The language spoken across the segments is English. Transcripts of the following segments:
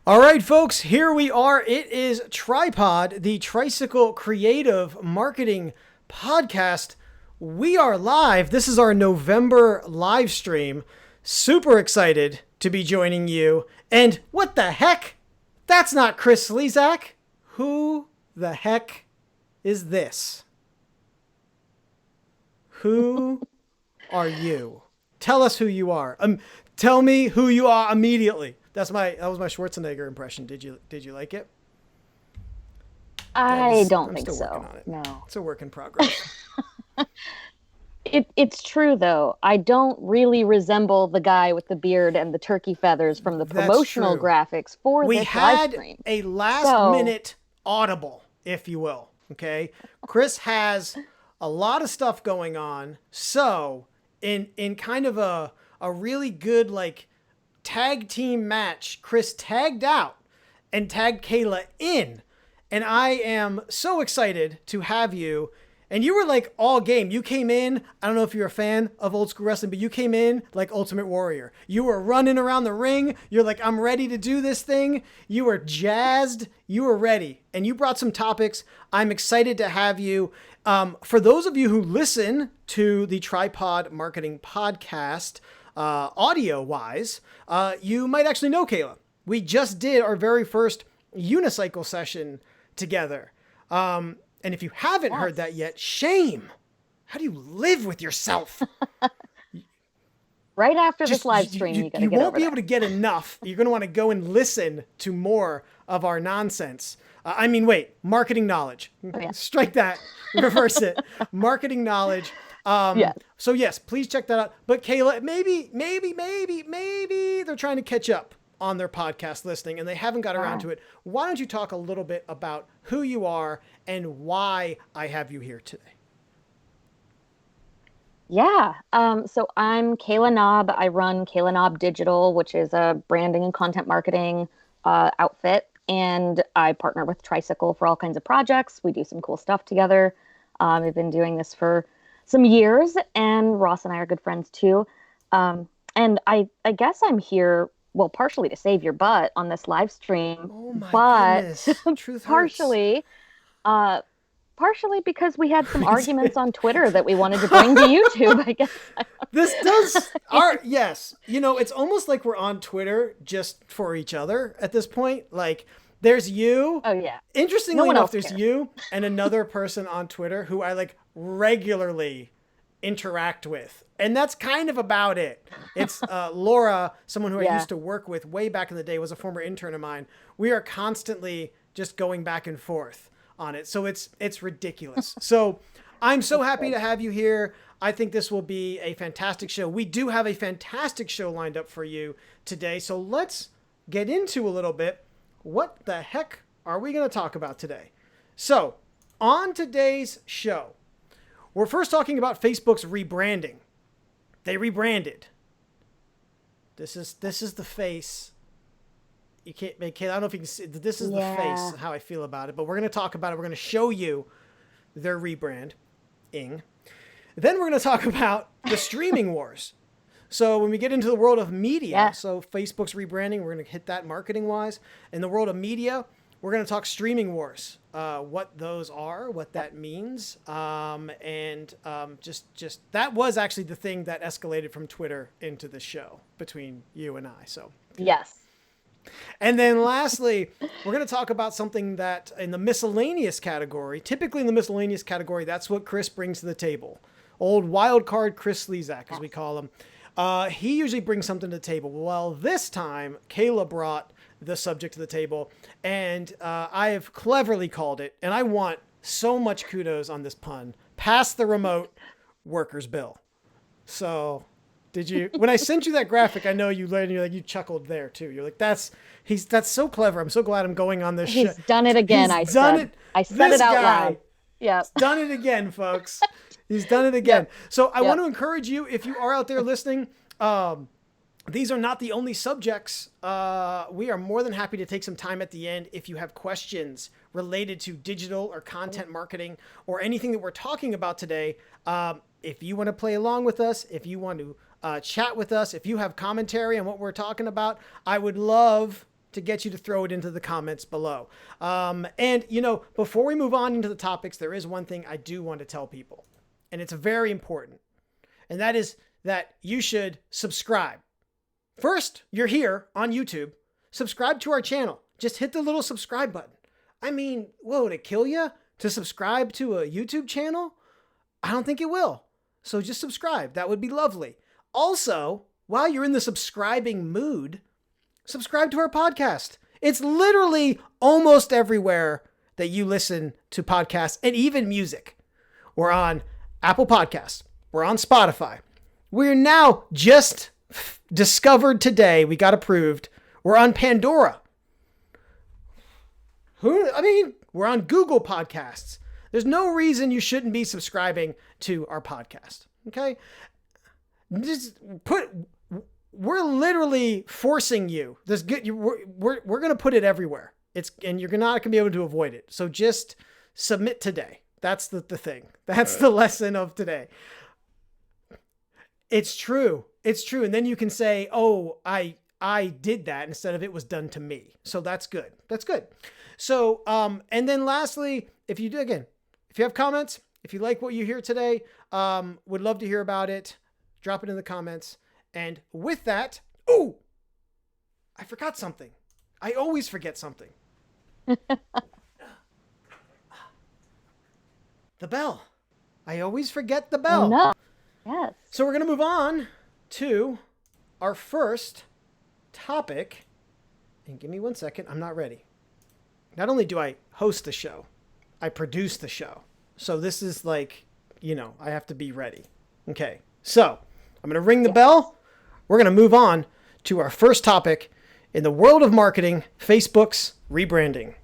All right, folks, here we are. It is Tripod, the Tricycle Creative Marketing Podcast. We are live. This is our November live stream. Super excited to be joining you. And what the heck? That's not Chris Slezak. Who the heck is this? Who are you? Tell us who you are. Tell me who you are immediately. That was my Schwarzenegger impression. Did you like it? I don't I'm think still so. working on it. No. It's a work in progress. It's true though. I don't really resemble the guy with the beard and the turkey feathers from the That's promotional true. graphics for We this live had stream. a last minute audible, if you will. Okay. Chris has a lot of stuff going on. So in kind of a really good like tag team match, Chris tagged out and tagged Kayla in. And I am so excited to have you. And you were like all game. You came in, I don't know if you're a fan of old school wrestling, but you came in like Ultimate Warrior. You were running around the ring. You're like, I'm ready to do this thing. You were jazzed. You were ready. And you brought some topics. I'm excited to have you. For those of you who listen to the Tripod Marketing Podcast, audio-wise, you might actually know Kayla. We just did our very first unicycle session together. And if you haven't heard that yet, shame. How do you live with yourself? Right after this live stream, you gotta get won't over be that. able to get enough. You're going to want to go and listen to more of our nonsense. Marketing knowledge. Oh, yeah. Strike that. Reverse it. Marketing knowledge. Yes. So yes, please check that out. But Kayla, maybe they're trying to catch up on their podcast listening and they haven't got around to it. Why don't you talk a little bit about who you are and why I have you here today? Yeah. So I'm Kayla Naab. I run Kayla Naab Digital, which is a branding and content marketing outfit. And I partner with Tricycle for all kinds of projects. We do some cool stuff together. We've been doing this for some years, and Ross and I are good friends too. And I guess I'm here, well, partially to save your butt on this live stream, Oh my but goodness. Truth hurts. partially because we had some arguments on Twitter that we wanted to bring to YouTube, I guess. This does yes. You know, it's almost like we're on Twitter just for each other at this point. Like there's you. Oh yeah. Interestingly enough, there's cares. you and another person on Twitter who I like regularly interact with. And that's kind of about it. It's Laura, someone who I used to work with way back in the day, was a former intern of mine. We are constantly just going back and forth on it. So it's ridiculous. So I'm so happy to have you here. I think this will be a fantastic show. We do have a fantastic show lined up for you today. So let's get into a little bit. What the heck are we going to talk about today? So on today's show, we're first talking about Facebook's rebranding. They rebranded. This is the face. You can't make it. I don't know if you can see. This is the face, how I feel about it. But we're going to talk about it. We're going to show you their rebranding. Then we're going to talk about the streaming wars. So when we get into the world of media, so Facebook's rebranding, we're going to hit that marketing-wise. In the world of media, we're going to talk streaming wars, what those are, what that means, and just that was actually the thing that escalated from Twitter into the show between you and I. So yes. And then lastly, we're going to talk about something that in the miscellaneous category, typically in the miscellaneous category, that's what Chris brings to the table. Old wild card Chris Slezak, as we call him. He usually brings something to the table. Well, this time, Kayla brought the subject to the table, and I have cleverly called it, and I want so much kudos on this pun, pass the remote workers bill. So did you, when I sent you that graphic, I know you learned, you chuckled there too. You're like, that's so clever. I'm so glad I'm going on this show. He's done it again. I said it out loud. Yeah. He's done it again, folks. He's done it again. Yep. So I want to encourage you, if you are out there listening, these are not the only subjects. We are more than happy to take some time at the end if you have questions related to digital or content marketing or anything that we're talking about today. If you want to play along with us, if you want to chat with us, if you have commentary on what we're talking about, I would love to get you to throw it into the comments below. And, before we move on into the topics, there is one thing I do want to tell people, and it's very important. And that is that you should subscribe. First, you're here on YouTube. Subscribe to our channel. Just hit the little subscribe button. I mean, would it kill you to subscribe to a YouTube channel? I don't think it will. So just subscribe. That would be lovely. Also, while you're in the subscribing mood, subscribe to our podcast. It's literally almost everywhere that you listen to podcasts and even music. We're on Apple Podcasts. We're on Spotify. We're now just discovered today. We got approved. We're on Pandora. We're on Google Podcasts. There's no reason you shouldn't be subscribing to our podcast. Okay? We're literally forcing you. We're going to put it everywhere. And you're not going to be able to avoid it. So just submit today. That's the thing. That's the lesson of today. It's true. It's true. And then you can say, oh, I did that instead of it was done to me. So that's good. That's good. So, and then lastly, if you have comments, if you like what you hear today, would love to hear about it. Drop it in the comments. And with that, I forgot something. I always forget something. The bell. I always forget the bell. Oh, no. Yes. So we're going to move on to our first topic. And give me 1 second. I'm not ready. Not only do I host the show, I produce the show. So this is like, I have to be ready. Okay. So I'm going to ring the bell. We're going to move on to our first topic in the world of marketing, Facebook's rebranding.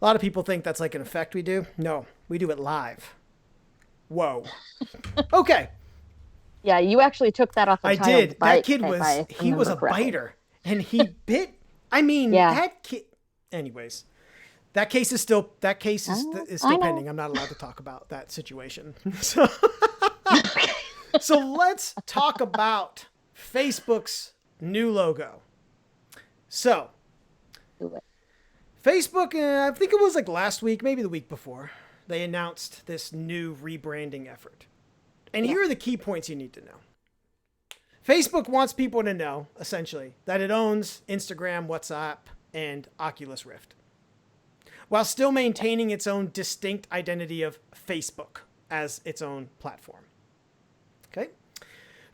A lot of people think that's like an effect we do. No, we do it live. Whoa. Okay. Yeah, you actually took that off the I child's did. bite, That kid was a biter. And he bit. That kid. Anyways, that case is still pending. I'm not allowed to talk about that situation. So let's talk about Facebook's new logo. So Facebook, I think it was like last week, maybe the week before, they announced this new rebranding effort. And here are the key points you need to know. Facebook wants people to know, essentially, that it owns Instagram, WhatsApp, and Oculus Rift, while still maintaining its own distinct identity of Facebook as its own platform. Okay?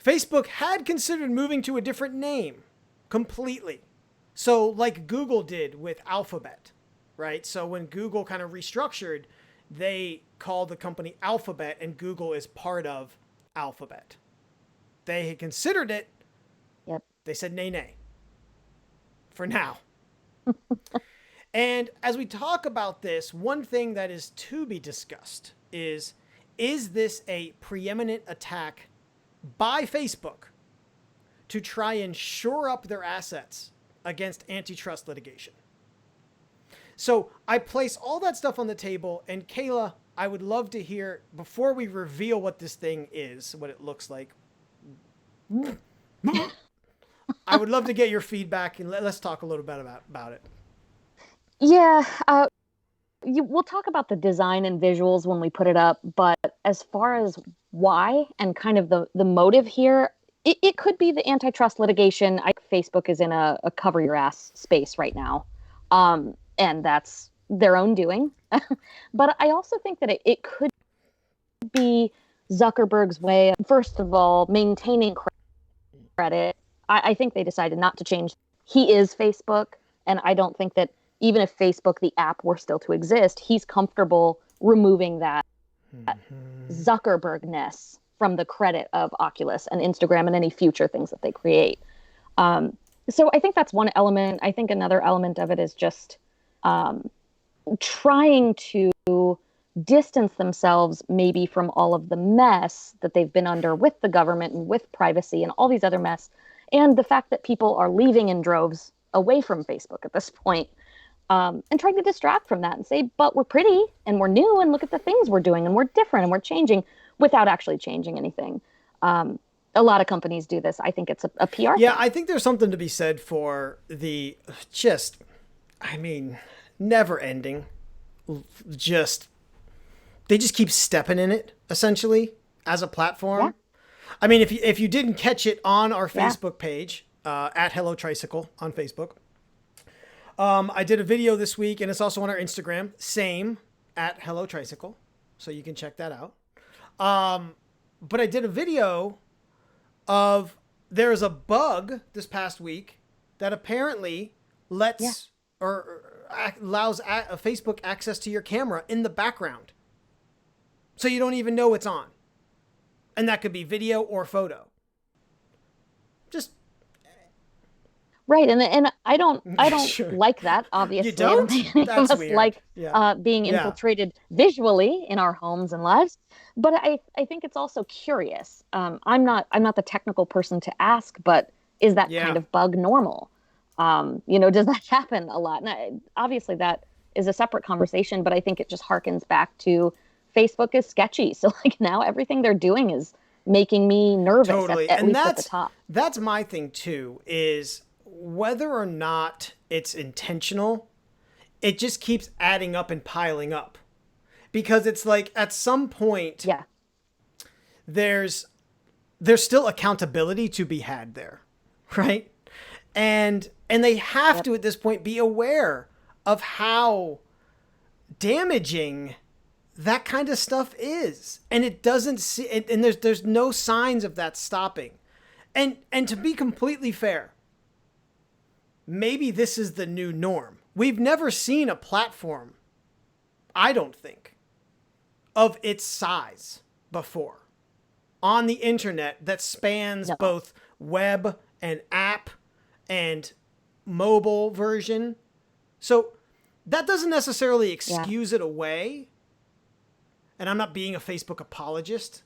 Facebook had considered moving to a different name completely. So like Google did with Alphabet, right? So when Google kind of restructured, they called the company Alphabet, and Google is part of Alphabet. They had considered it. Yep. They said nay. For now. And as we talk about this, one thing that is to be discussed is this a preeminent attack by Facebook to try and shore up their assets against antitrust litigation? So I place all that stuff on the table, and Kayla, I would love to hear, before we reveal what this thing is, what it looks like, I would love to get your feedback, and let's talk a little bit about it. Yeah, we'll talk about the design and visuals when we put it up, but as far as why and kind of the motive here, it could be the antitrust litigation. Facebook is in a cover your ass space right now, and that's their own doing. But I also think that it could be Zuckerberg's way of, first of all, maintaining credit. I think they decided not to change. He is Facebook, and I don't think that even if Facebook, the app, were still to exist, he's comfortable removing that Zuckerberg-ness from the credit of Oculus and Instagram and any future things that they create. So I think that's one element. I think another element of it is just trying to distance themselves maybe from all of the mess that they've been under with the government and with privacy and all these other mess. And the fact that people are leaving in droves away from Facebook at this point, and trying to distract from that and say, but we're pretty and we're new and look at the things we're doing and we're different and we're changing, without actually changing anything. A lot of companies do this. I think it's a PR Yeah, thing. I think there's something to be said for the just, I mean, never ending. Just, they just keep stepping in it, essentially, as a Yeah, platform. I mean, if you didn't catch it on our yeah, Facebook page, at Hello Tricycle on Facebook, I did a video this week, and it's also on our Instagram, same at Hello Tricycle, so you can check that out. But I did a video of there's a bug this past week that apparently yeah. lets or allows Facebook access to your camera in the background, so you don't even know it's on, and that could be video or photo. Just Right. And I don't sure. like that, You obviously. I don't don't? think any of That's us weird. like Yeah. being Yeah. infiltrated visually in our homes and lives. But I think it's also curious. I'm not the technical person to ask, but is that kind Yeah. of bug normal? Does that happen a lot? And obviously that is a separate conversation, but I think it just harkens back to Facebook is sketchy. So like now everything they're doing is making me nervous Totally. at And least at the top. that's my thing too, is whether or not it's intentional, it just keeps adding up and piling up. Because it's like at some point Yeah. there's there's still accountability to be had there, right? And they have Yep. to at this point be aware of how damaging that kind of stuff is, and it doesn't see, and there's no signs of that stopping. And to be completely fair, maybe this is the new norm. We've never seen a platform, I don't think, of its size before on the internet that spans No. both web and app and mobile version. So that doesn't necessarily Yeah. excuse it away. And I'm not being a Facebook apologist,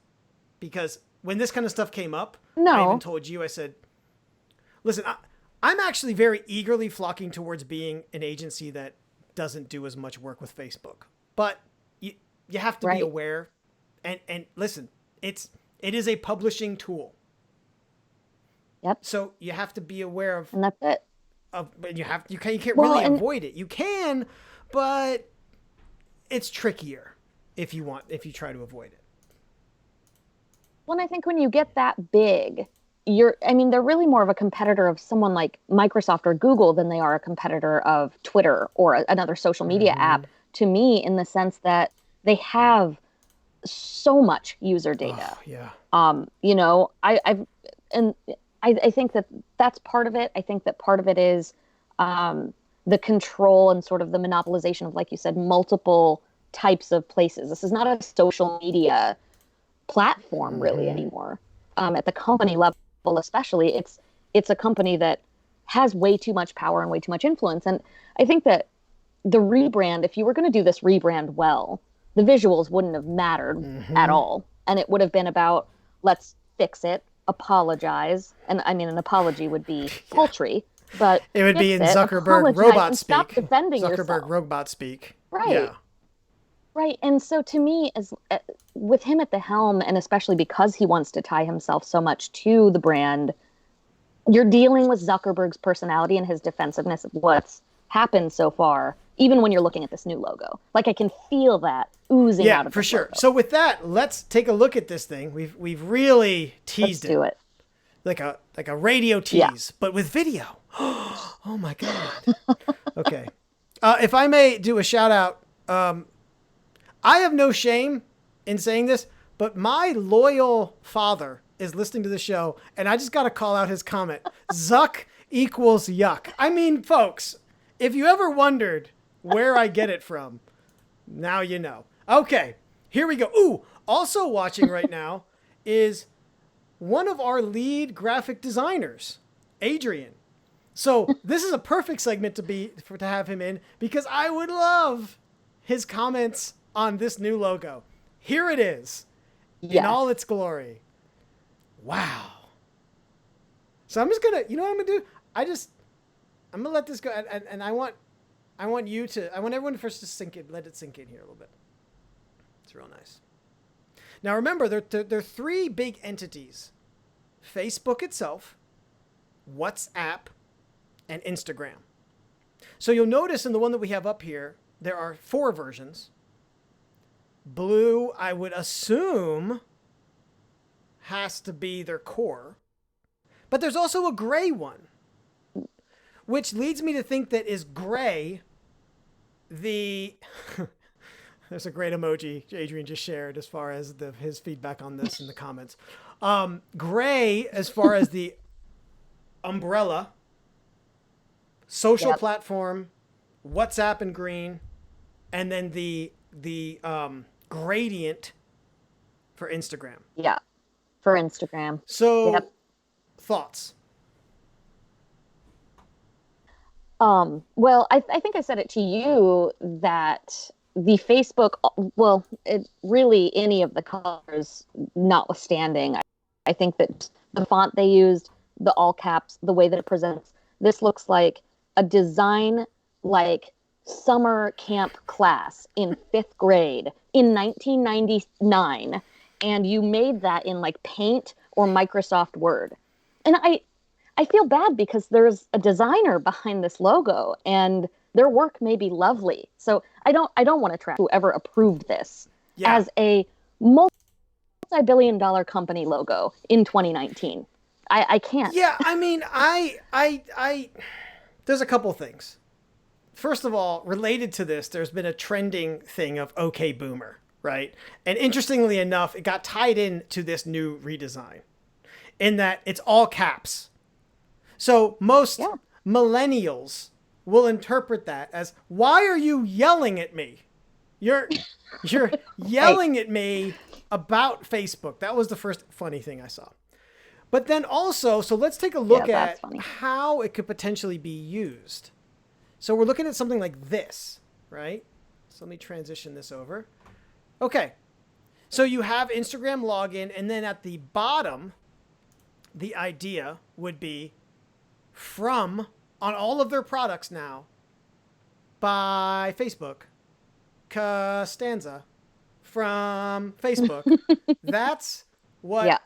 because when this kind of stuff came up, I even No. told you, I said, listen, I'm actually very eagerly flocking towards being an agency that doesn't do as much work with Facebook. But you have to be Right. aware, and listen, it is a publishing tool. Yep. So you have to be aware And that's it. but you can't Well, really and avoid it. You can, but it's trickier if you try to avoid it. when I think when you get that big, I mean, they're really more of a competitor of someone like Microsoft or Google than they are a competitor of Twitter or another social media Mm-hmm. app to me, in the sense that they have so much user data. Oh yeah. I've and I think that that's part of it. I think that part of it is the control and sort of the monopolization of, like you said, multiple types of places. This is not a social media platform really Mm-hmm. anymore. At the company level, especially, it's a company that has way too much power and way too much influence. And I think that the rebrand, if you were going to do this rebrand well, the visuals wouldn't have mattered at Mm-hmm. all, and it would have been about let's fix it, apologize, and I mean an apology would be Yeah. paltry, but It would be fix in it, Zuckerberg apologize, robot and stop speak. defending Zuckerberg yourself. robot speak. Right. Yeah. Right. And so to me, as with him at the helm, and especially because he wants to tie himself so much to the brand, you're dealing with Zuckerberg's personality and his defensiveness of what's happened so far, even when you're looking at this new logo. Like I can feel that oozing Yeah, out of for this sure. logo. So with that, let's take a look at this thing. We've really Let's teased it do it. like a radio Yeah. tease, but with video. Oh my god. Okay. If I may do a shout out, I have no shame in saying this, but my loyal father is listening to the show, and I just got to call out his comment. Zuck equals yuck. I mean, folks, if you ever wondered where I get it from, now you know. Okay, here we go. Ooh, also watching right now is one of our lead graphic designers, Adrian. So this is a perfect segment to have him in, because I would love his comments on this new logo. Here it is in Yes. all its glory. Wow. So I'm just gonna, you know what I'm gonna do? I'm gonna let this go, and I want everyone to first just let it sink in here a little bit. It's real nice. Now remember, there are three big entities: Facebook itself, WhatsApp, and Instagram. So you'll notice in the one that we have up here, there are 4 versions. Blue, I would assume, has to be their core. But there's also a gray one, which leads me to think that is gray the... There's a great emoji Adrian just shared as far as his feedback on this in the comments. Gray, as far as the umbrella, social platform, WhatsApp in green, and then the gradient for Instagram. Yeah, for Instagram. So, thoughts? Well, I think I said it to you that the Facebook, really any of the colors notwithstanding, I think that the font they used, the all caps, the way that it presents, this looks like a design like summer camp class in 5th grade in 1999. And you made that in like Paint or Microsoft Word. And I feel bad because there's a designer behind this logo and their work may be lovely. So I don't want to trash whoever approved this as a multi-billion-dollar company logo in 2019. I can't. Yeah, I mean, I there's a couple things. First of all, related to this, there's been a trending thing of OK Boomer, right? And interestingly enough, it got tied in to this new redesign in that it's all caps. So most millennials will interpret that as, why are you yelling at me? You're yelling at me about Facebook. That was the first funny thing I saw. But then also, so let's take a look at how it could potentially be used. So we're looking at something like this, right? So let me transition this over. Okay. So you have Instagram login, and then at the bottom, the idea would be from, on all of their products now, by Facebook, Costanza, from Facebook. That's what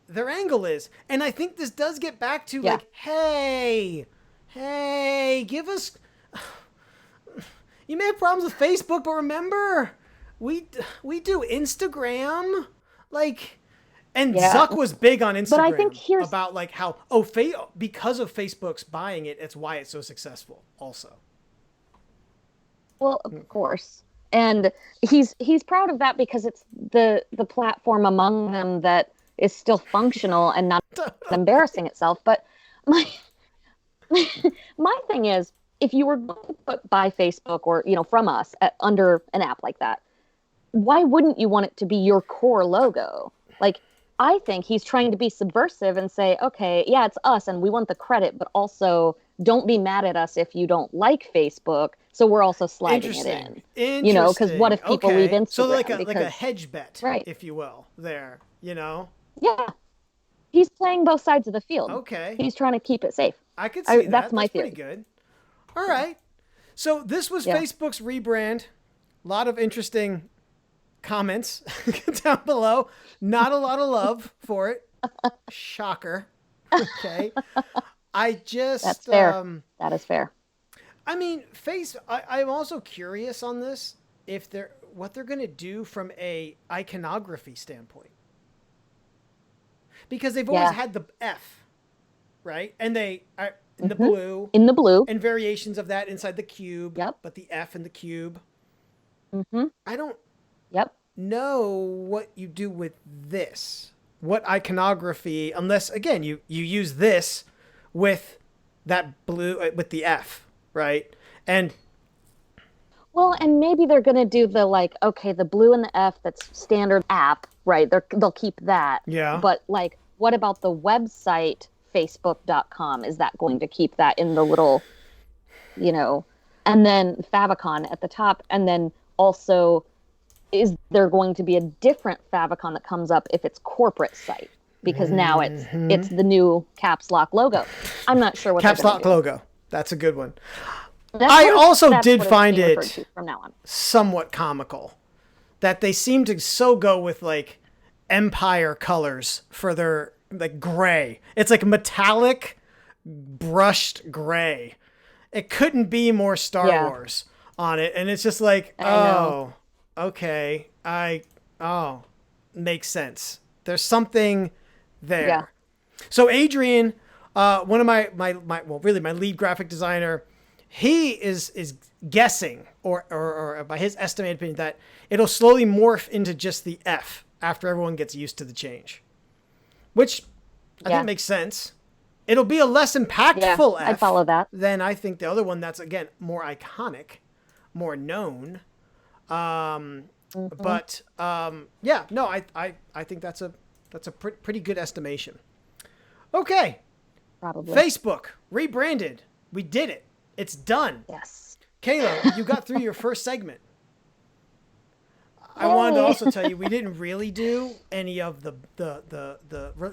their angle is. And I think this does get back to like, hey, give us... You may have problems with Facebook, but remember, we do Instagram. Like... And Zuck was big on Instagram, but I think about like how, because of Facebook's buying it, it's why it's so successful also. Well, of course. And he's proud of that because it's the platform among them that is still functional and not embarrassing itself. But my thing is, if you were going to put by Facebook or, from us under an app like that, why wouldn't you want it to be your core logo? Like, I think he's trying to be subversive and say, okay, yeah, it's us and we want the credit, but also don't be mad at us if you don't like Facebook. So we're also sliding it in. Because what if people leave Instagram? So like a hedge bet, if you will, there, Yeah. He's playing both sides of the field. Okay. He's trying to keep it safe. I could see that. That's my feeling. Pretty good. All right. So this was Facebook's rebrand. A lot of interesting comments down below. Not a lot of love for it. Shocker. Okay. That's fair. That is fair. I mean, I'm also curious on this, what they're going to do from a iconography standpoint. Because they've always had the F, right? And they are in the blue. In the blue. And variations of that inside the cube. Yep. But the F in the cube. Mm-hmm. I don't know what you do with this. What iconography, unless, again, you use this with that blue, with the F, right? And maybe they're going to do the blue and the F, that's standard app, right? They'll keep that. Yeah. But what about the website, facebook.com? Is that going to keep that in the little, and then favicon at the top? And then also, is there going to be a different favicon that comes up if it's corporate site? Because now it's the new caps lock logo. I'm not sure what caps lock logo. That's a good one. I also did find it from now on somewhat comical that they seem to so go with like Empire colors for their like gray. It's like metallic brushed gray. It couldn't be more Star Wars on it, and it's just like, oh, okay, oh, makes sense. There's something there. Yeah. So Adrian, one of my well, really my lead graphic designer, he is guessing, or by his estimated opinion, that it'll slowly morph into just the F after everyone gets used to the change, which I think makes sense. It'll be a less impactful F. I'd follow that. Than I think the other one that's, again, more iconic, more known. But yeah, no, I think that's a pretty good estimation. Okay. Probably. Facebook rebranded. We did it. It's done. Yes. Kayla, you got through your first segment. I wanted to also tell you we didn't really do any of the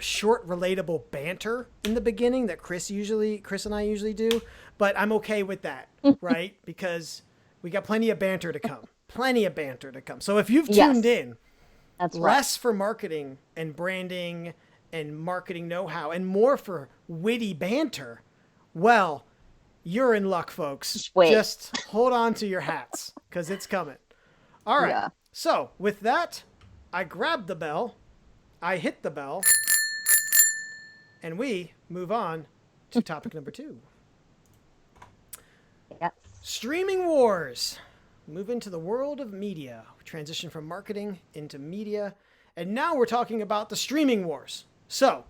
short relatable banter in the beginning that Chris and I usually do, but I'm okay with that, right? Because we got plenty of banter to come. Plenty of banter to come. So if you've tuned in, that's less for marketing and branding and marketing know-how and more for witty banter, well, you're in luck, folks. Just hold on to your hats because it's coming. All right. Yeah. So with that, I grabbed the bell, I hit the bell, and we move on to topic number 2. Yes. Streaming wars. Move into the world of media. We transition from marketing into media. And now we're talking about the streaming wars. So,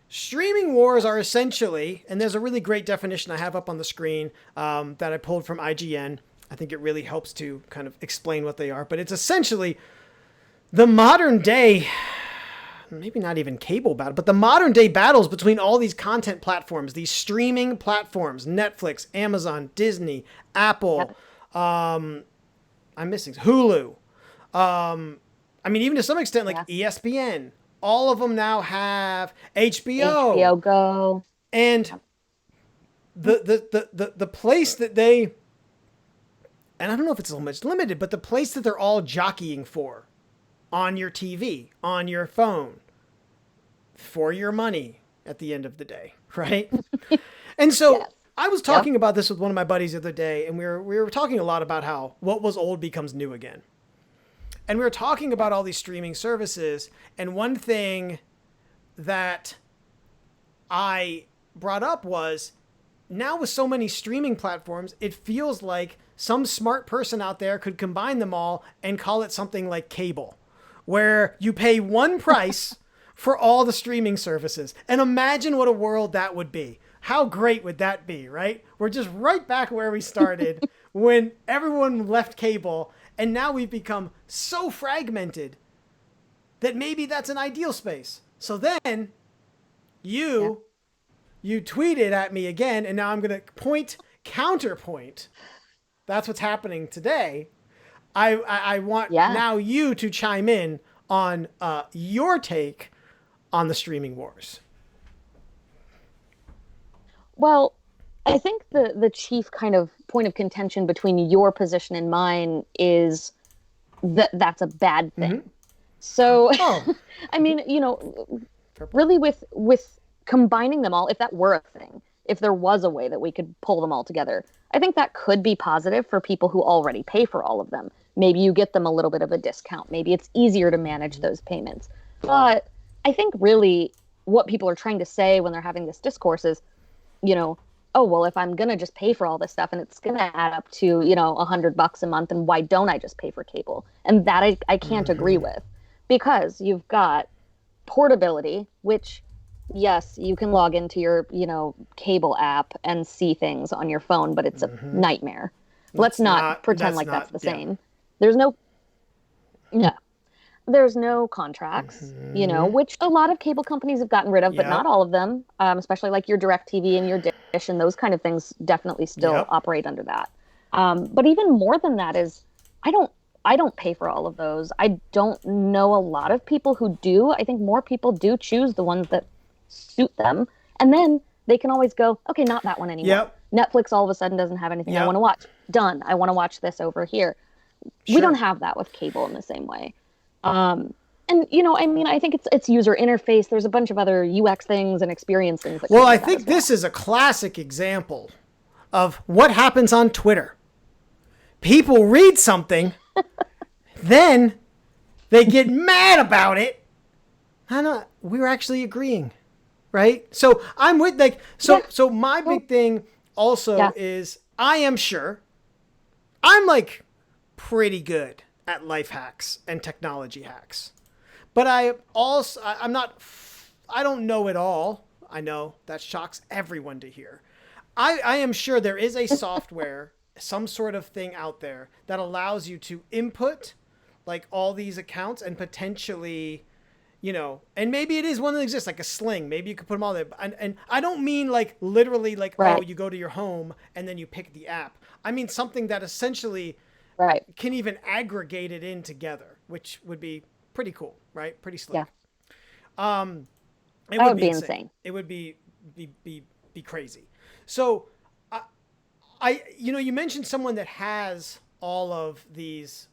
streaming wars are essentially, and there's a really great definition I have up on the screen that I pulled from IGN. I think it really helps to kind of explain what they are. But it's essentially the modern day, maybe not even cable battle, but the modern day battles between all these content platforms, these streaming platforms, Netflix, Amazon, Disney, Apple, I'm missing Hulu. I mean, even to some extent, like ESPN, all of them now have HBO. HBO Go. And the place that they, and I don't know if it's limited, but the place that they're all jockeying for on your TV, on your phone, for your money at the end of the day, right? And so I was talking about this with one of my buddies the other day, and we were talking a lot about how what was old becomes new again. And we were talking about all these streaming services, and one thing that I brought up was, now with so many streaming platforms, it feels like some smart person out there could combine them all and call it something like cable, where you pay one price for all the streaming services. And imagine what a world that would be. How great would that be, right? We're just right back where we started when everyone left cable, and now we've become so fragmented that maybe that's an ideal space. So then you tweeted at me again, and now I'm going to counterpoint. That's what's happening today. I want now you to chime in on your take on the streaming wars. Well, I think the chief kind of point of contention between your position and mine is that that's a bad thing. Mm-hmm. So, I mean, really with combining them all, if that were a thing, if there was a way that we could pull them all together, I think that could be positive for people who already pay for all of them. Maybe you get them a little bit of a discount. Maybe it's easier to manage those payments. But I think really what people are trying to say when they're having this discourse is, oh, well, if I'm going to just pay for all this stuff and it's going to add up to, $100 a month, and why don't I just pay for cable? And that I can't agree with, because you've got portability, which, yes, you can log into your, cable app and see things on your phone, but it's a nightmare. Let's not pretend like that's the same. There's no contracts, which a lot of cable companies have gotten rid of, but not all of them, especially like your DirecTV and your Dish and those kind of things definitely still operate under that. But even more than that is, I don't pay for all of those. I don't know a lot of people who do. I think more people do choose the ones that suit them. And then they can always go, okay, not that one anymore. Yep. Netflix all of a sudden doesn't have anything I want to watch. Done. I want to watch this over here. Sure. We don't have that with cable in the same way. And And I mean, I think it's user interface. There's a bunch of other UX things and experience things that Well, come I with that think as well. this is a classic example of what happens on Twitter. People read something, then they get mad about it. I know we were actually agreeing, right? So I'm with so my big thing also is I am sure I'm like pretty good at life hacks and technology hacks. But I'm not, I don't know it all. I know that shocks everyone to hear. I am sure there is a software, some sort of thing out there that allows you to input like all these accounts and potentially, and maybe it is one that exists, like a sling. Maybe you could put them all there. And I don't mean like literally like, oh, Right. you go to your home and then you pick the app. I mean something that essentially Right. can even aggregate it in together, which would be pretty cool, right? Pretty slick. Yeah. It That would would be be insane. insane. It would be crazy. So, you mentioned someone that has all of these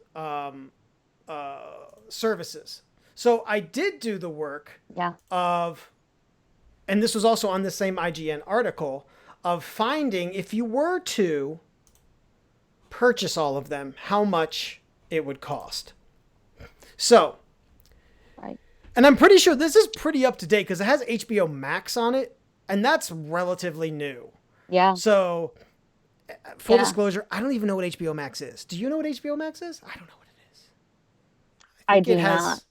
services. So I did do the work Yeah. of, and this was also on the same IGN article, of finding if you were to purchase all of them, how much it would cost. So, Right. and I'm pretty sure this is pretty up to date because it has HBO Max on it, and that's relatively new. Yeah. So, full Yeah. disclosure, I don't even know what HBO Max is. Do you know what HBO Max is? I don't know what it is. I I think do it has not.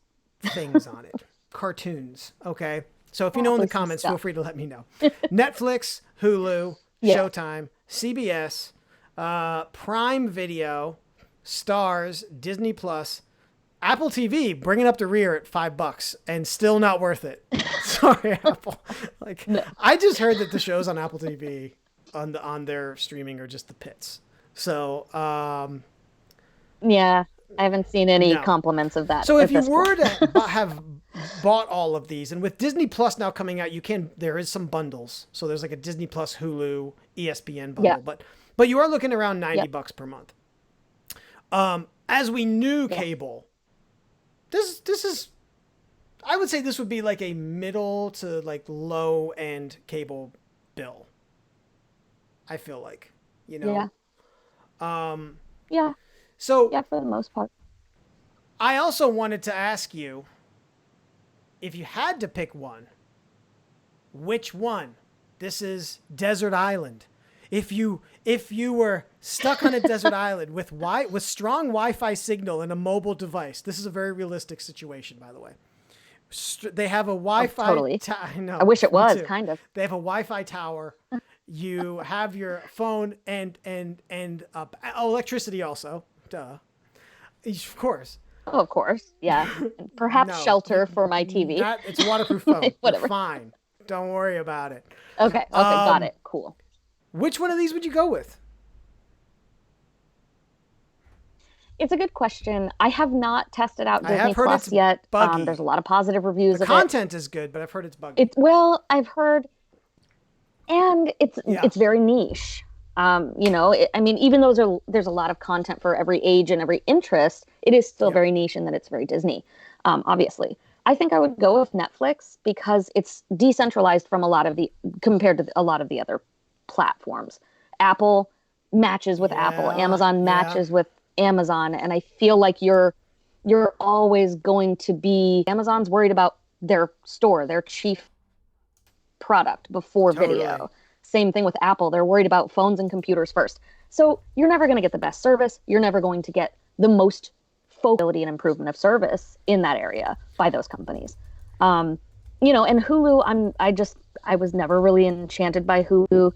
things on it, cartoons. Okay. So if you know in the Probably some comments, feel stuff. free to let me know. Netflix, Hulu, Yeah. Showtime, CBS, Prime Video, Stars, Disney Plus, Apple TV, bringing up the rear at $5 and still not worth it. Sorry, Apple. Like No. I just heard that the shows on Apple TV on their streaming are just the pits. So Yeah. I haven't seen any no. compliments of that So if at you this were point. to have bought all of these, and with Disney Plus now coming out, there is some bundles. So there's like a Disney Plus, Hulu, ESPN bundle, Yeah. but you are looking around $90 Yep. per month. As we knew Yeah. cable, this is, I would say this would be like a middle to like low end cable bill. I feel like, Yeah. Um, Yeah. so Yeah, for the most part. I also wanted to ask you, if you had to pick one, which one? This is Desert Island. If you were stuck on a desert island with strong Wi-Fi signal and a mobile device, this is a very realistic situation, by the way. They have a Wi-Fi. Totally. I know. I wish it me was, too. kind of. They have a Wi-Fi tower. You have your phone and electricity also. Duh. Of course. Oh, of course. Yeah. And perhaps No. shelter for my TV. It's a waterproof phone. Whatever. You're fine. Don't worry about it. Okay. Okay. Got it. Cool. Which one of these would you go with? It's a good question. I have not tested out I have Disney heard Plus it's yet. buggy. There's a lot of positive reviews The of it. content is good, but I've heard it's buggy. Well, I've heard, and it's Yeah. it's very niche. I mean, even though there's a lot of content for every age and every interest, it is still Yeah. very niche in that it's very Disney, obviously. I think I would go with Netflix because it's decentralized from compared to a lot of the other platforms. Apple matches with Apple, Yeah, Amazon matches with Amazon, and I feel like you're always going to be Amazon's worried about their store, their chief product before Totally. video. Same thing with Apple. They're worried about phones and computers first. So you're never going to get the best service. You're never going to get the most focusability and improvement of service in that area by those companies. And Hulu, I was never really enchanted by Hulu.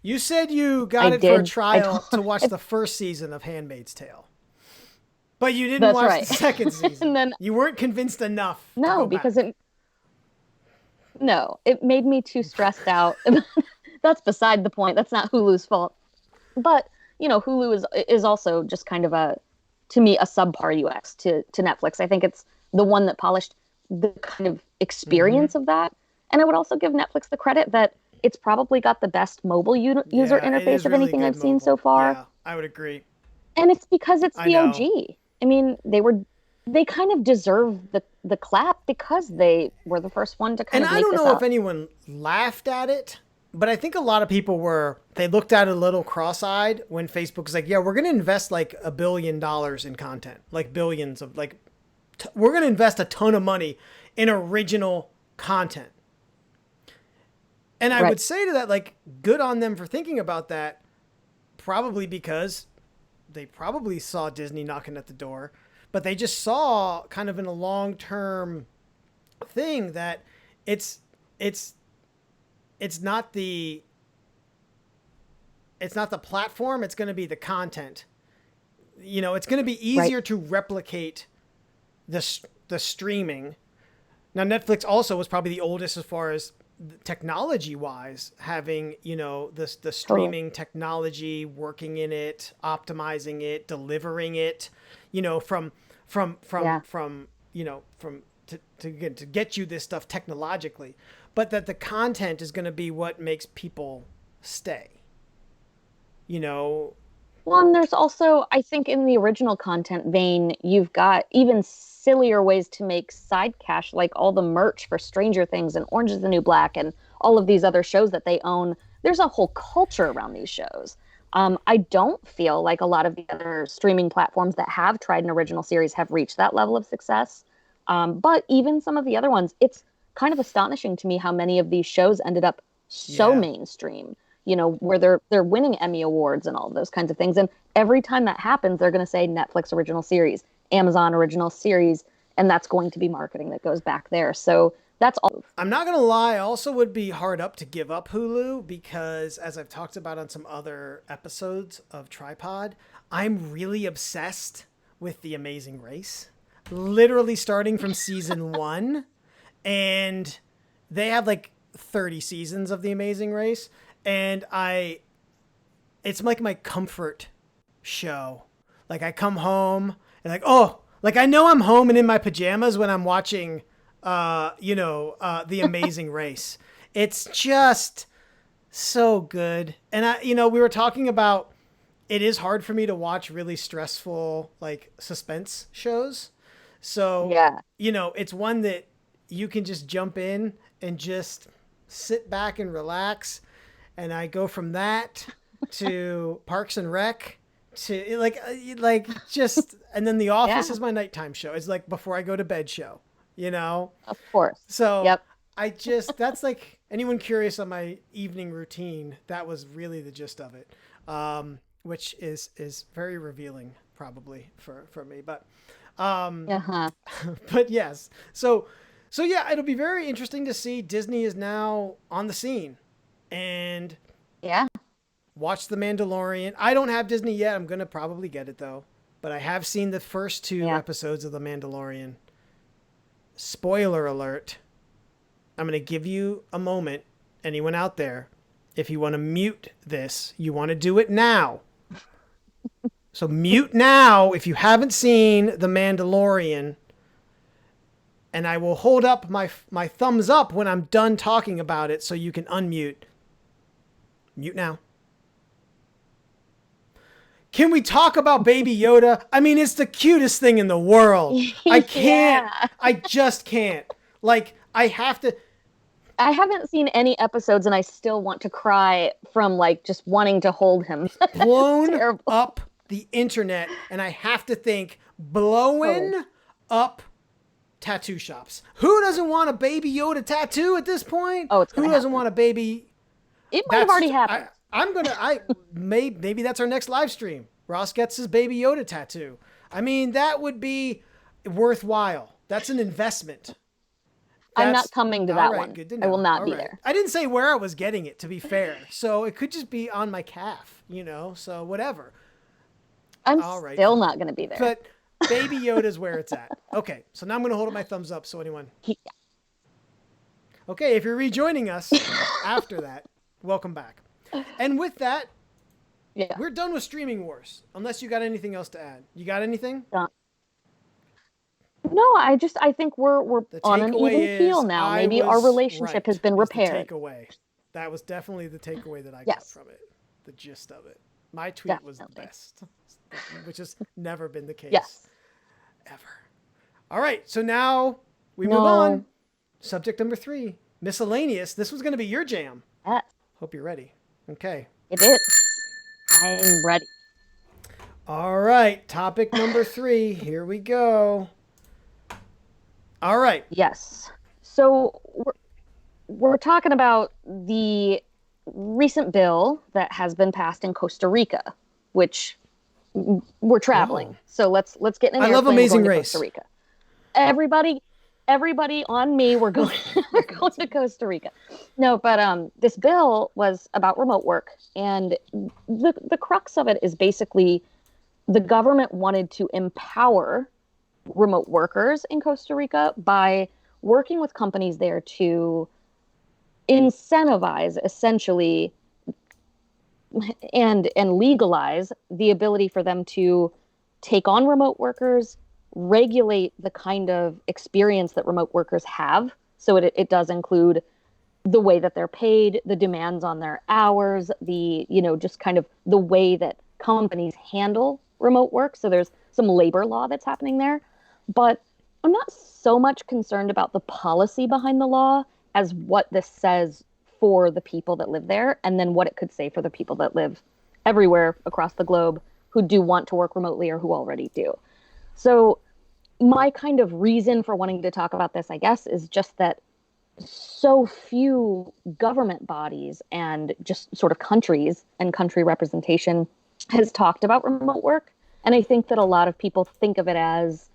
You said you got I it for a did. trial to watch the first season of Handmaid's Tale. But you didn't That's watch right. the second season. And then You weren't convinced enough. to no, go because back. it made me too stressed out. That's beside the point. That's not Hulu's fault. But, Hulu is also just kind of to me, a subpar UX to Netflix. I think it's the one that polished the kind of experience of that. And I would also give Netflix the credit that it's probably got the best mobile user Yeah, it interface is of really anything good I've seen mobile. so far. Yeah, I would agree. And it's because it's I the know. OG. I mean, they were they kind of deserve the clap because they were the first one to kind And of I make don't this know if up. anyone laughed at it, but I think a lot of people they looked at it a little cross-eyed when Facebook was like, yeah, we're going to invest like $1 billion in content, like billions of like, we're going to invest a ton of money in original content. And I Right. would say to that, like, good on them for thinking about that, probably because they probably saw Disney knocking at the door, but they just saw kind of in a long-term thing that it's it's it's not the it's not the platform, it's going to be the content. It's going to be Right. easier to replicate the streaming. Now Netflix also was probably the oldest as far as technology wise, having the Totally. streaming technology, working in it, optimizing it, delivering it, from Yeah. from to get you this stuff technologically, but that the content is going to be what makes people stay. you know Well, and there's also, I think, in the original content vein, you've got even sillier ways to make side cash, like all the merch for Stranger Things and Orange is the New Black and all of these other shows that they own. There's a whole culture around these shows. I don't feel like a lot of the other streaming platforms that have tried an original series have reached that level of success. But even some of the other ones, it's kind of astonishing to me how many of these shows ended up so yeah. mainstream, where they're winning Emmy awards and all of those kinds of things. And every time that happens, they're going to say Netflix original series, Amazon original series, and that's going to be marketing that goes back there. So that's all. I'm not gonna lie, I also would be hard up to give up Hulu because, as I've talked about on some other episodes of Tripod, I'm really obsessed with The Amazing Race. Literally starting from season one, and they have like 30 seasons of The Amazing Race, and it's like my comfort show. Like I come home and like, oh, like I know I'm home and in my pajamas when I'm watching The Amazing Race. It's just so good. And we were talking about it is hard for me to watch really stressful like suspense shows. So, Yeah. it's one that you can just jump in and just sit back and relax. And I go from that to Parks and Rec to just, and then The Office Yeah, is my nighttime show. It's like before I go to bed show, you know? of course. So Yep. that's like anyone curious on my evening routine. That was really the gist of it, which is very revealing probably for me. Uh-huh. But yes, so yeah, it'll be very interesting to see Disney is now on the scene and Yeah. watch The Mandalorian. I don't have Disney yet. I'm gonna probably get it though, but I have seen the first two Yeah. episodes of The Mandalorian. Spoiler alert. I'm going to give you a moment, anyone out there. If you want to mute this, you want to do it now. So mute now if you haven't seen The Mandalorian, and I will hold up my thumbs up when I'm done talking about it so you can unmute. Mute now. Can we talk about Baby Yoda? I mean, it's the cutest thing in the world. I can't. Yeah. I just can't. Like, I have to. I haven't seen any episodes and I still want to cry from like just wanting to hold him. It's Blown terrible. up the internet, and I have to think Totally. blowing up tattoo shops. Who doesn't want a Baby Yoda tattoo at this point? Oh, it's Who gonna doesn't happen. want a baby? It might have That's already happened. I'm gonna I maybe that's our next live stream. Ross gets his Baby Yoda tattoo. I mean, that would be worthwhile. That's an investment. I'm not That's coming to all that right. one. Good to I will know. not All be right. there. I didn't say where I was getting it, to be fair. So it could just be on my calf, so whatever. I'm All right, still fine. not going to be there. But Baby Yoda's where it's at. Okay, so now I'm going to hold up my thumbs up so anyone. Okay, if you're rejoining us after that, welcome back. And with that, Yeah. we're done with Streaming Wars. Unless you got anything else to add. You got anything? Done. No, I think we're The on an takeaway even keel is now. I Maybe our was relationship has right, been is the repaired. takeaway. That was definitely the takeaway that I got Yes, from it. The gist of it. My tweet was the definitely. best, which has never been the case. Yes. Ever. All right, so now we move on. No. Subject number 3, miscellaneous. This was going to be your jam. Yes, Hope you're ready. Okay. it is. I'm ready. All right, topic number 3. Here we go. All right. Yes. So we're talking about the recent bill that has been passed in Costa Rica, which we're traveling. Whoa. So let's get in an I love airplane Amazing going to Race. Costa Rica. Everybody, everybody on me. We're going we're going to Costa Rica. No, but this bill was about remote work, and the crux of it is basically the government wanted to empower remote workers in Costa Rica by working with companies there to incentivize essentially and legalize the ability for them to take on remote workers, regulate the kind of experience that remote workers have. So it does include the way that they're paid, the demands on their hours, the, just kind of the way that companies handle remote work. So there's some labor law that's happening there. But I'm not so much concerned about the policy behind the law as what this says for the people that live there, and then what it could say for the people that live everywhere across the globe who do want to work remotely or who already do. So my kind of reason for wanting to talk about this, I guess, is just that so few government bodies and just sort of countries and country representation has talked about remote work. And I think that a lot of people think of it as,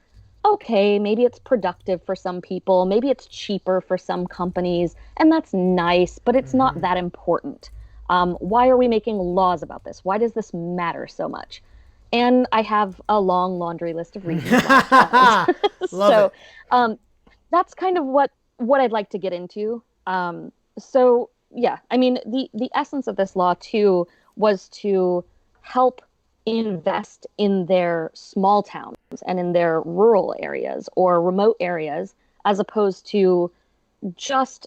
okay, maybe it's productive for some people, maybe it's cheaper for some companies, and that's nice, but it's not that important. Why are we making laws about this? Why does this matter so much? And I have a long laundry list of reasons why. Love it. That's kind of what I'd like to get into. So yeah, I mean, the essence of this law too was to help invest in their small towns and in their rural areas or remote areas, as opposed to just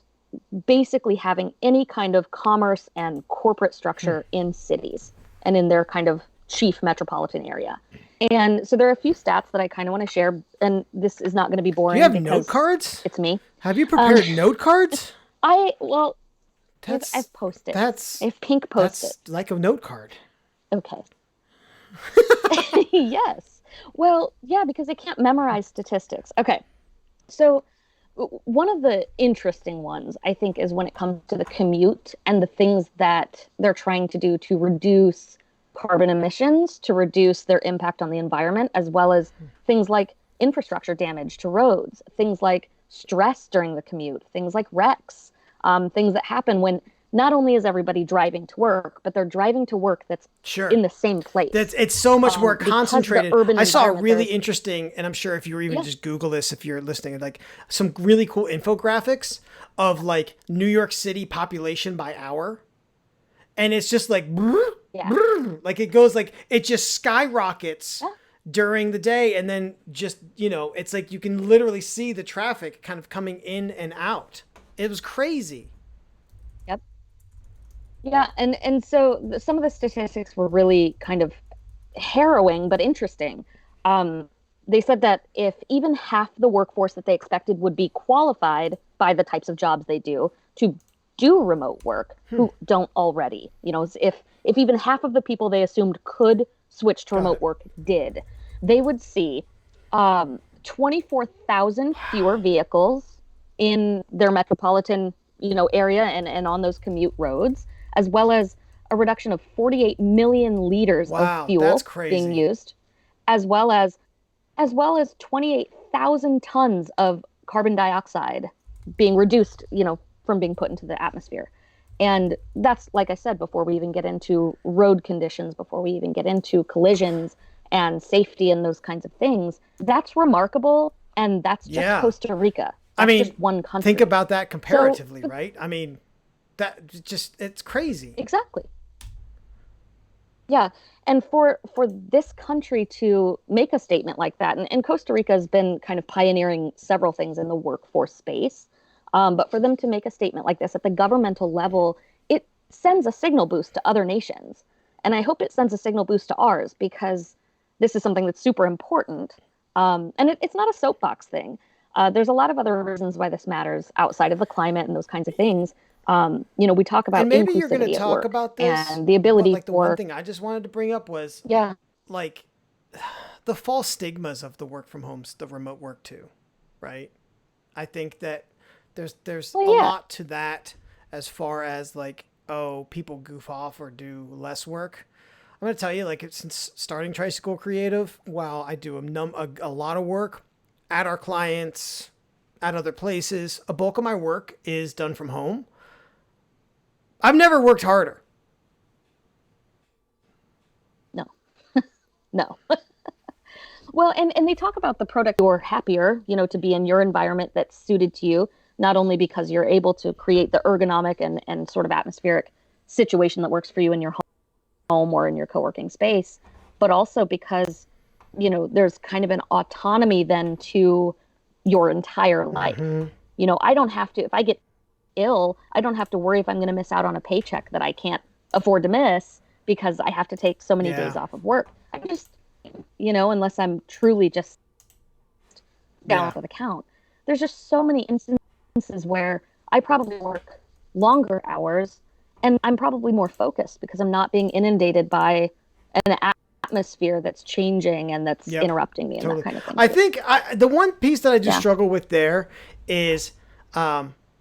basically having any kind of commerce and corporate structure in cities and in their kind of chief metropolitan area. And so there are a few stats that I kind of want to share, and this is not going to be boring. Do you have note cards? It's me. Have you prepared note cards? I've posted. I have pink post-its. That's like a note card. Okay. Yes. Well, yeah, because I can't memorize statistics. Okay. So one of the interesting ones, I think, is when it comes to the commute and the things that they're trying to do to reduce carbon emissions, to reduce their impact on the environment, as well as things like infrastructure damage to roads, things like stress during the commute, things like wrecks, things that happen when not only is everybody driving to work, but they're driving to work that's in the same place. It's so much more concentrated. I saw a really interesting, and I'm sure if you were even just Google this, if you're listening, like some really cool infographics of like New York City population by hour. And it's just like, like it goes like, it just skyrockets during the day. And then just, it's like you can literally see the traffic kind of coming in and out. It was crazy. Yep. Yeah. And so some of the statistics were really kind of harrowing, but interesting. They said that if even half the workforce that they expected would be qualified by the types of jobs they do to do remote work who don't already, if even half of the people they assumed could switch to remote work did, they would see 24,000 fewer vehicles in their metropolitan, area and on those commute roads, as well as a reduction of 48 million liters of fuel being used, as well as 28,000 tons of carbon dioxide being reduced, from being put into the atmosphere. And that's, like I said, before we even get into road conditions, before we even get into collisions and safety and those kinds of things. That's remarkable. And that's just Costa Rica. That's just one country. Think about that comparatively, right? I mean, it's crazy. Exactly. Yeah. And for this country to make a statement like that, and Costa Rica has been kind of pioneering several things in the workforce space, but for them to make a statement like this at the governmental level, it sends a signal boost to other nations. And I hope it sends a signal boost to ours, because this is something that's super important. And it's not a soapbox thing. There's a lot of other reasons why this matters outside of the climate and those kinds of things. We talk And about maybe you're going to inclusivity at talk work about this, and the but ability like the one for, thing I just wanted to bring up was yeah, like the false stigmas of the work from home, the remote work too, right? I think that there's well, a yeah, lot to that as far as like, oh, people goof off or do less work. I'm gonna tell you, like, since starting Tricycle Creative, while I do a lot of work at our clients, at other places, a bulk of my work is done from home. I've never worked harder. no, no. Well, and they talk about the product you're happier, to be in your environment that's suited to you, not only because you're able to create the ergonomic and sort of atmospheric situation that works for you in your home or in your co-working space, but also because, there's kind of an autonomy then to your entire life. Mm-hmm. I don't have to, if I get ill, I don't have to worry if I'm going to miss out on a paycheck that I can't afford to miss because I have to take so many days Yeah. off of work. I just, unless I'm truly just down Yeah. for the count. There's just so many instances where I probably work longer hours and I'm probably more focused because I'm not being inundated by an atmosphere that's changing and that's Yep. interrupting me and that Totally. kind of thing I too. think the one piece that I just Yeah. struggle with there is,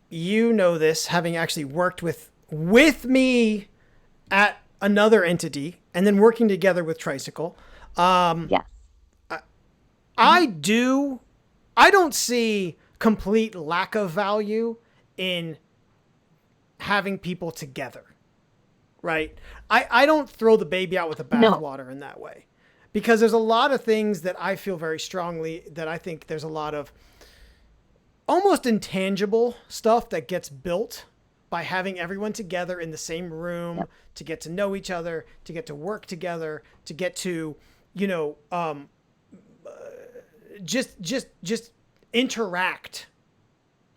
you know this, having actually worked with me at another entity and then working together with Tricycle. Yes. I do. I don't see complete lack of value in having people together, right? I don't throw the baby out with the No. bathwater in that way, because there's a lot of things that I feel very strongly that I think there's a lot of almost intangible stuff that gets built by having everyone together in the same room Yep. to get to know each other, to get to work together, to get to, you know, just interact,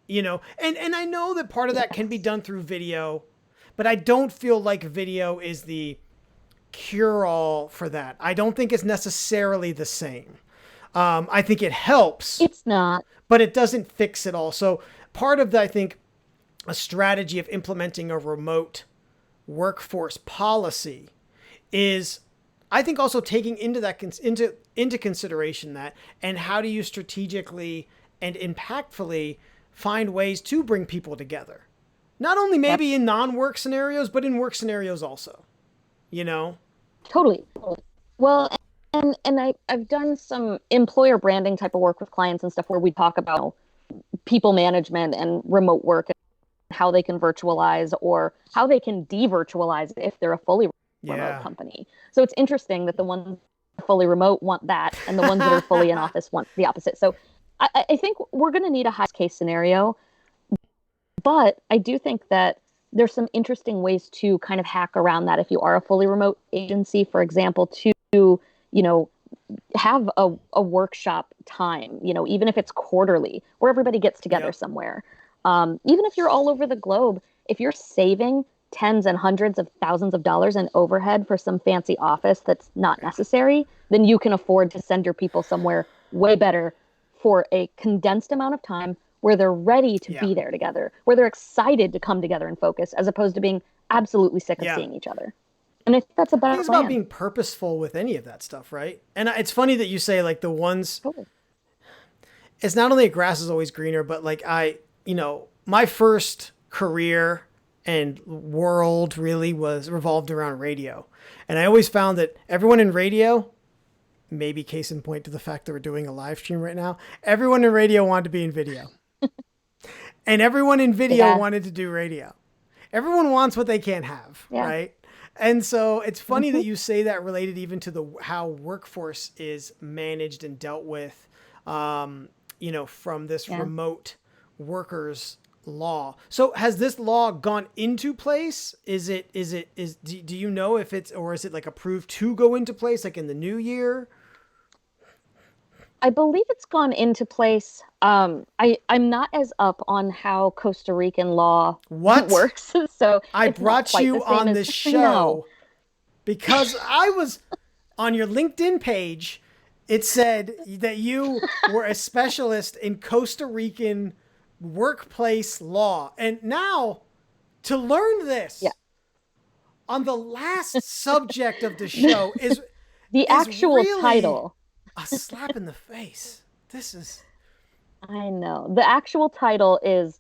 and I know that part of that can be Yes. done through video, but I don't feel like video is the cure all for that. I don't think it's necessarily the same. I think it helps, It's not. but it doesn't fix it all. So part of the, I think, a strategy of implementing a remote workforce policy is, I think, also taking into consideration that, and how do you strategically and impactfully find ways to bring people together, not only Yep. maybe in non-work scenarios but in work scenarios also, you know. Totally. Totally. Well, and I've done some employer branding type of work with clients and stuff where we talk about people management and remote work and how they can virtualize or how they can de-virtualize if they're a fully remote Yeah. company. So it's interesting that the ones fully remote want that and the ones that are fully in office want the opposite. So I think we're going to need a high case scenario, but I do think that there's some interesting ways to kind of hack around that if you are a fully remote agency, for example, to, have a workshop time, even if it's quarterly, where everybody gets together Yep. somewhere. Even if you're all over the globe, if you're saving tens and hundreds of thousands of dollars in overhead for some fancy office that's not necessary, then you can afford to send your people somewhere way better for a condensed amount of time where they're ready to Yeah. be there together, where they're excited to come together and focus, as opposed to being absolutely sick of Yeah. seeing each other. And I think that's a I think better it's about plan. being purposeful with any of that stuff, right? And it's funny that you say like the ones, Totally. it's not only grass is always greener, but like my first career and world really was revolved around radio. And I always found that everyone in radio, maybe case in point to the fact that we're doing a live stream right now, everyone in radio wanted to be in video. And everyone in video Yeah. wanted to do radio. Everyone wants what they can't have, Yeah. right? And so it's funny Hmm. that you say that related even to the how workforce is managed and dealt with, from this Yeah. remote workers law. So has this law gone into place? Do you know if it's, or is it like approved to go into place like in the new year? I believe it's gone into place. I'm not as up on how Costa Rican law What? works, so I it's not brought quite the you same on as this I know. show because I was on your LinkedIn page it said that you were a specialist in Costa Rican workplace law. And now to learn Yeah. this on the last subject of the show The is actual really title. a slap in the face. This is I know. The actual title is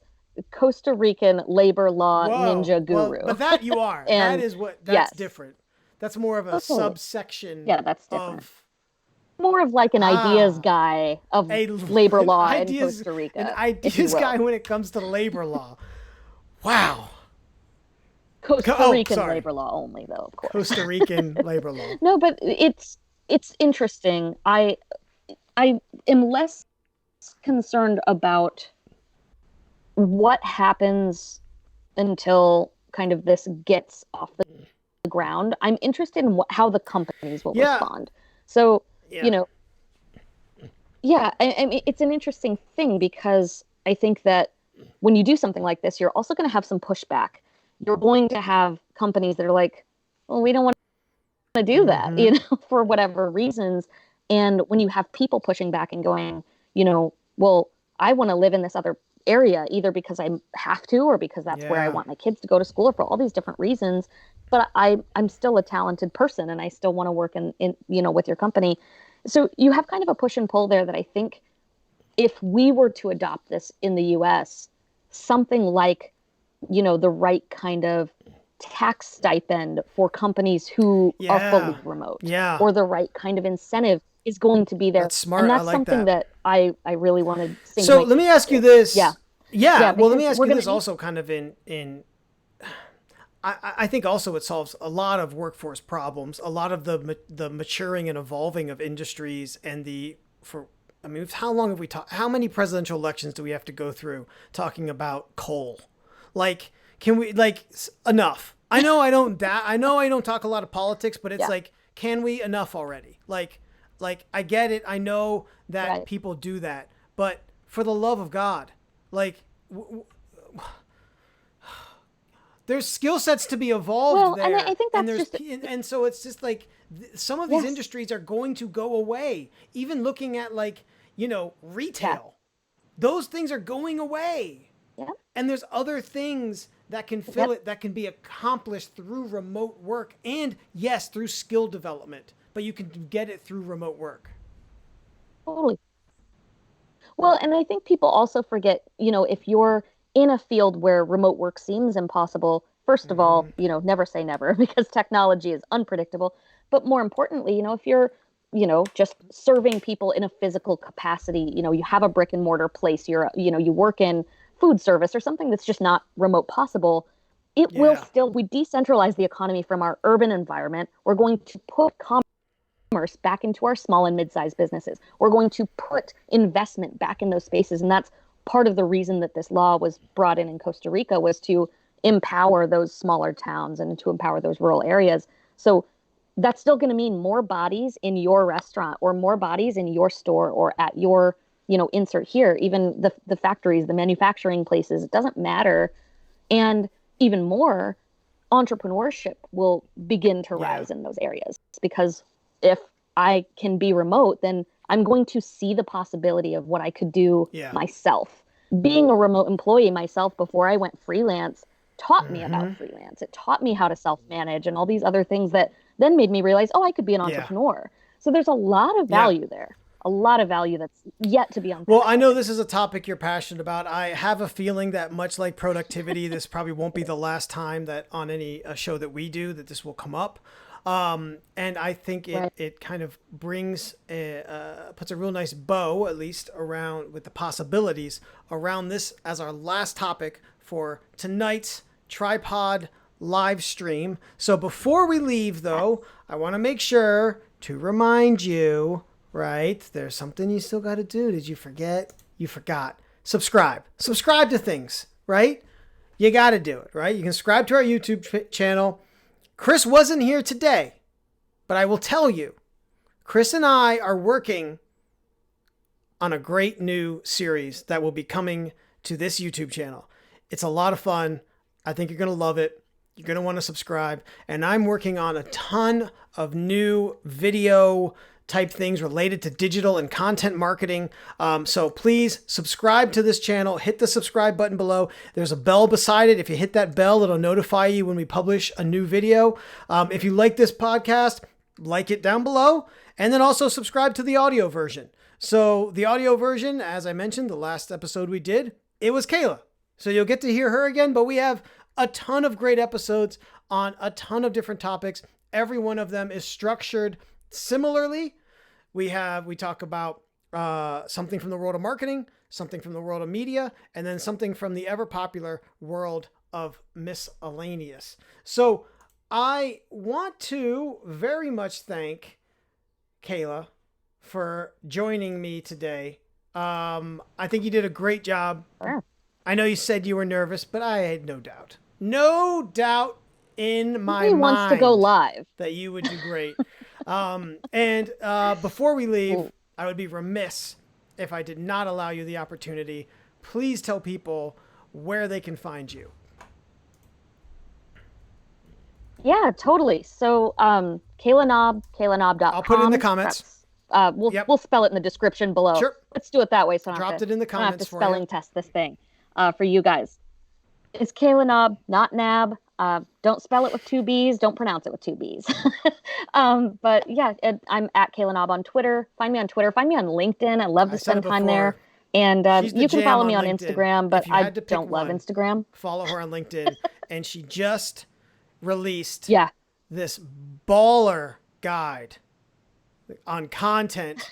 Costa Rican Labor Law whoa. Ninja Well, Guru. but that you are. That And is that's yes, different. That's more of a oh, totally. subsection Yeah, that's different. of More of like an ideas ah guy of a labor an law in ideas Costa an Rica, if you ideas guy will. when it comes to labor law. Wow. Costa Oh, Rican sorry. labor law only, though, of course. Costa Rican labor law. No, but it's interesting. I am less concerned about what happens until kind of this gets off the ground. I'm interested in how the companies will Yeah. respond. So, you Yeah. know, yeah, I mean, it's an interesting thing because I think that when you do something like this, you're also going to have some pushback. You're going to have companies that are like, well, we don't want to do that, Mm-hmm. for whatever reasons. And when you have people pushing back and going, well, I want to live in this other area, either because I have to or because that's where I Yeah. want my kids to go to school or for all these different reasons. But I'm still a talented person and I still want to work in with your company. So you have kind of a push and pull there that I think if we were to adopt this in the US, something like, the right kind of tax stipend for companies who are Yeah. fully remote Yeah. or the right kind of incentive is going to be there. That's And smart. I that's like something that. that I really want to sink So my let me teeth ask you into. Yeah. this. Yeah. Yeah. Well, let me Because ask we're you going to this need, also kind of in I think also it solves a lot of workforce problems, a lot of the maturing and evolving of industries and I mean, how long have we talked? How many presidential elections do we have to go through talking about coal? Like, can we enough? I know I don't talk a lot of politics, but it's yeah. like, can we enough already? I get it. I know that Right. people do that, but for the love of God, like there's skill sets to be evolved Well, and I there, think and that's just, and so it's just like some of these yes. industries are going to go away. Even looking at Yeah. retail, those things are going away, Yep. and there's other things that can fill Yep. it, that can be accomplished through remote work, and yes, through skill development, but you can get it through remote work. Totally. Well, and I think people also forget, if you're in a field where remote work seems impossible, first of all, Mm-hmm. never say never because technology is unpredictable. But more importantly, if you're, just serving people in a physical capacity, you have a brick and mortar place, you work in food service or something that's just not remote possible, it will Yeah. still, we decentralize the economy from our urban environment. We're going to put commerce back into our small and mid-sized businesses. We're going to put investment back in those spaces. And that's part of the reason that this law was brought in Costa Rica, was to empower those smaller towns and to empower those rural areas. So that's still going to mean more bodies in your restaurant or more bodies in your store or at your, insert here, even the factories, the manufacturing places, it doesn't matter. And even more, entrepreneurship will begin to Yeah. rise in those areas because if I can be remote, then I'm going to see the possibility of what I could do Yeah. myself. Being a remote employee myself before I went freelance taught me about Mm-hmm. freelance. It taught me how to self manage and all these other things that then made me realize, oh, I could be an Yeah. entrepreneur. So there's a lot of Yeah. value there, a lot of value that's yet to be Well, I unpacked, I know think. this is a topic you're passionate about. I have a feeling that much like productivity, this probably won't be the last time that on any show that we do that this will come up. And I think Right. it kind of puts a real nice bow, at least around with the possibilities around this as our last topic for tonight's tripod live stream. So before we leave, though, I want to make sure to remind you, right? There's something you still got to do. Did you forget? You forgot. Subscribe. Subscribe to things, right? You got to do it, right? You can subscribe to our YouTube channel. Chris wasn't here today, but I will tell you, Chris and I are working on a great new series that will be coming to this YouTube channel. It's a lot of fun. I think you're going to love it. You're going to want to subscribe. And I'm working on a ton of new video type things related to digital and content marketing. So please subscribe to this channel. Hit the subscribe button below. There's a bell beside it. If you hit that bell, it'll notify you when we publish a new video. If you like this podcast, like it down below, and then also subscribe to the audio version. So the audio version, as I mentioned, the last episode we did, it was Kayla. So you'll get to hear her again, but we have a ton of great episodes on a ton of different topics. Every one of them is structured similarly. We talk about something from the world of marketing, something from the world of media, and then something from the ever popular world of Miscellaneous. So I want to very much thank Kayla for joining me today. I think you did a great job. Sure. I know you said you were nervous, but I had no doubt. No doubt in my mind. He wants to go live. That you would do great. And before we leave, I would be remiss if I did not allow you the opportunity. Please tell people where they can find you. Yeah, totally. So Kayla Naab, KaylaNaab.com. I'll put it in the comments. We'll spell it in the description below. Sure. Let's do it that way. So I dropped it in the comments. I don't have to spelling test this thing for you guys. It's Kayla Naab, not Nab. Don't spell it with 2 B's. Don't pronounce it with 2 B's. But yeah, I'm at Kayla Naab on Twitter. Find me on Twitter. Find me on LinkedIn. I love to spend time there. And you can follow me on Instagram, but I don't love Instagram. Follow her on LinkedIn. And she just released this baller guide on content.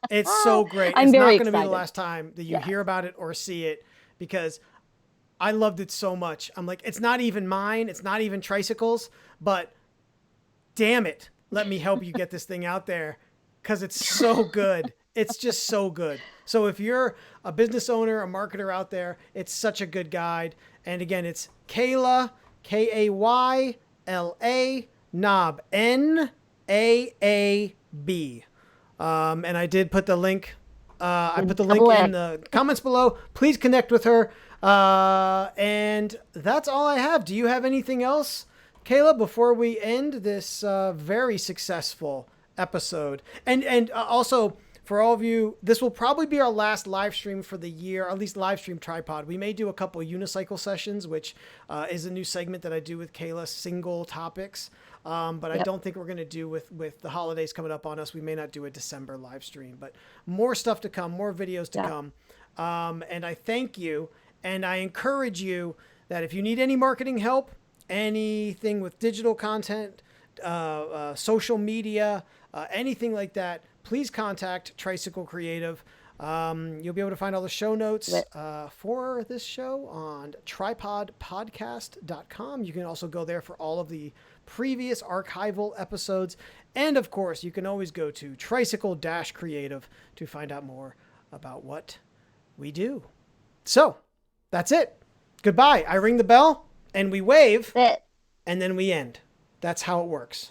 It's so great. I'm very excited. It's not going to be the last time that you hear about it or see it, because I loved it so much. I'm like, it's not even mine. It's not even Tricycle's, but damn it. Let me help you get this thing out there, because it's so good. It's just so good. So if you're a business owner, a marketer out there, it's such a good guide. And again, it's Kayla, Kayla, Naab, Naab. And I did put the link. I put the link in the comments below. Please connect with her. And that's all I have. Do you have anything else, Kayla, before we end this very successful episode? And also, for all of you, this will probably be our last live stream for the year, or at least live stream tripod. We may do a couple of unicycle sessions, which is a new segment that I do with Kayla, single topics. But I don't think we're going to do with the holidays coming up on us. We may not do a December live stream, but more stuff to come, more videos to come. And I thank you. And I encourage you that if you need any marketing help, anything with digital content, social media, anything like that, please contact Tricycle Creative. You'll be able to find all the show notes for this show on tripodpodcast.com. You can also go there for all of the previous archival episodes. And of course, you can always go to Tricycle-Creative to find out more about what we do. So that's it. Goodbye. I ring the bell and we wave and then we end. That's how it works.